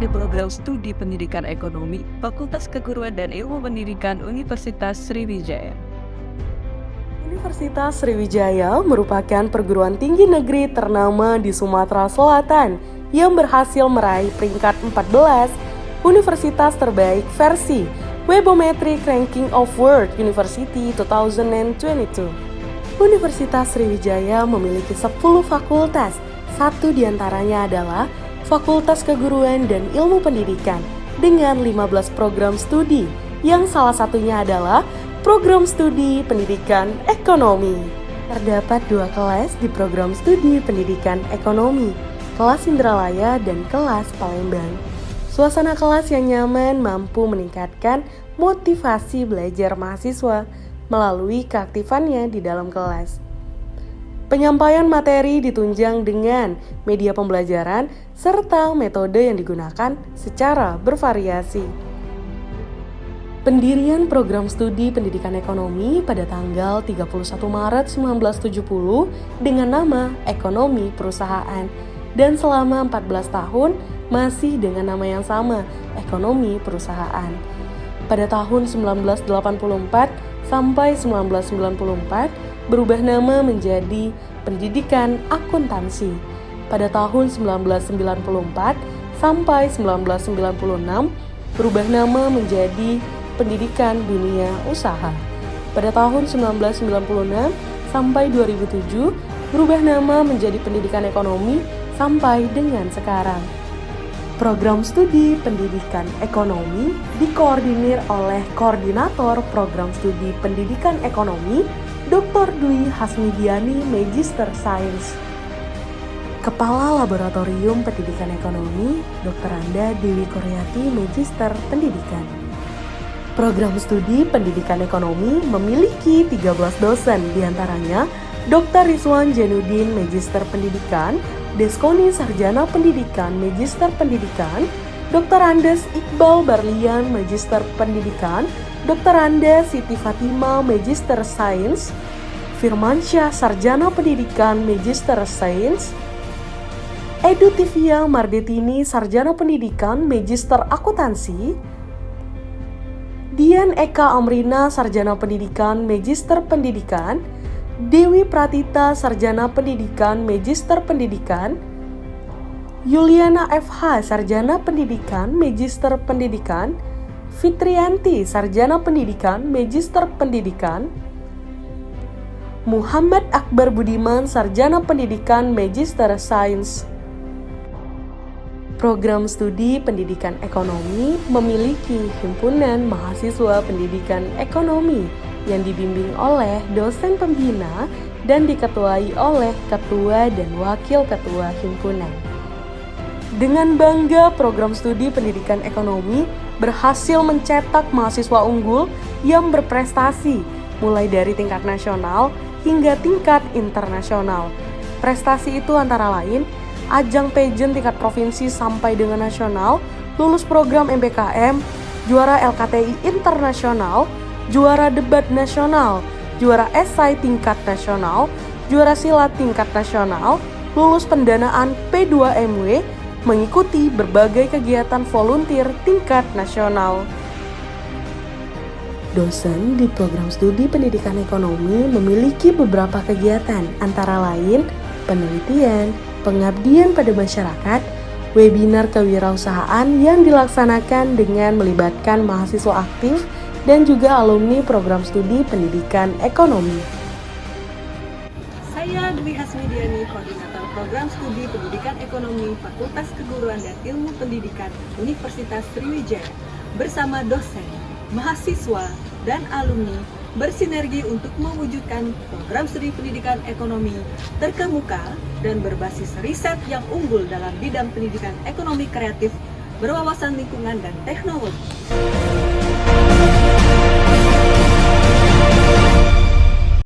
di program studi pendidikan ekonomi Fakultas Keguruan dan Ilmu Pendidikan Universitas Sriwijaya. Universitas Sriwijaya merupakan perguruan tinggi negeri ternama di Sumatera Selatan yang berhasil meraih peringkat 14 Universitas terbaik versi Webometric Ranking of World University 2022. Universitas Sriwijaya memiliki 10 fakultas, satu diantaranya adalah Fakultas Keguruan dan Ilmu Pendidikan dengan 15 program studi, yang salah satunya adalah Program Studi Pendidikan Ekonomi. Terdapat 2 kelas di Program Studi Pendidikan Ekonomi, kelas Indralaya dan kelas Palembang. Suasana kelas yang nyaman mampu meningkatkan motivasi belajar mahasiswa melalui keaktifannya di dalam kelas. Penyampaian materi ditunjang dengan media pembelajaran serta metode yang digunakan secara bervariasi. Pendirian program studi pendidikan ekonomi pada tanggal 31 Maret 1970 dengan nama Ekonomi Perusahaan dan selama 14 tahun masih dengan nama yang sama, Ekonomi Perusahaan. Pada tahun 1984 sampai 1994 berubah nama menjadi Pendidikan Akuntansi. Pada tahun 1994 sampai 1996 berubah nama menjadi Pendidikan Dunia Usaha. Pada tahun 1996 sampai 2007 berubah nama menjadi Pendidikan Ekonomi sampai dengan sekarang. Program studi pendidikan ekonomi dikoordinir oleh Koordinator Program Studi Pendidikan Ekonomi Dr. Dwi Hasmidiani, Magister Sains. Kepala Laboratorium Pendidikan Ekonomi Dr. Anda Dewi Koryati, Magister Pendidikan. Program studi pendidikan ekonomi memiliki 13 dosen, diantaranya Dr. Rizwan Jainuddin, Magister Pendidikan, Deskoni Sarjana Pendidikan, Magister Pendidikan, Dr. Andes Iqbal Barlian, Magister Pendidikan, Dr. Anda Siti Fatima, Magister Sains, Firmansyah Sarjana Pendidikan, Magister Sains, Edu Tivia Mardetini, Sarjana Pendidikan, Magister Akuntansi, Dian Eka Amrina, Sarjana Pendidikan, Magister Pendidikan, Dewi Pratita, Sarjana Pendidikan, Magister Pendidikan, Yuliana FH, Sarjana Pendidikan, Magister Pendidikan, Fitrianti, Sarjana Pendidikan, Magister Pendidikan, Muhammad Akbar Budiman, Sarjana Pendidikan, Magister Sains. Program studi pendidikan ekonomi memiliki himpunan mahasiswa pendidikan ekonomi yang dibimbing oleh dosen pembina dan diketuai oleh ketua dan wakil ketua himpunan. Dengan bangga, program studi pendidikan ekonomi berhasil mencetak mahasiswa unggul yang berprestasi mulai dari tingkat nasional hingga tingkat internasional. Prestasi itu antara lain ajang pageant tingkat provinsi sampai dengan nasional, lulus program MBKM, juara LKTI internasional, juara debat nasional, juara esai tingkat nasional, juara silat tingkat nasional, lulus pendanaan P2MW, mengikuti berbagai kegiatan volunteer tingkat nasional. Dosen di program studi pendidikan ekonomi memiliki beberapa kegiatan, antara lain penelitian, pengabdian pada masyarakat, webinar kewirausahaan yang dilaksanakan dengan melibatkan mahasiswa aktif dan juga alumni program studi pendidikan ekonomi. Saya Dwi Hasmidiani, Koordinator Program Studi Pendidikan Ekonomi Fakultas Keguruan dan Ilmu Pendidikan Universitas Sriwijaya, bersama dosen, mahasiswa, dan alumni bersinergi untuk mewujudkan program studi pendidikan ekonomi terkemuka dan berbasis riset yang unggul dalam bidang pendidikan ekonomi kreatif, berwawasan lingkungan dan teknologi.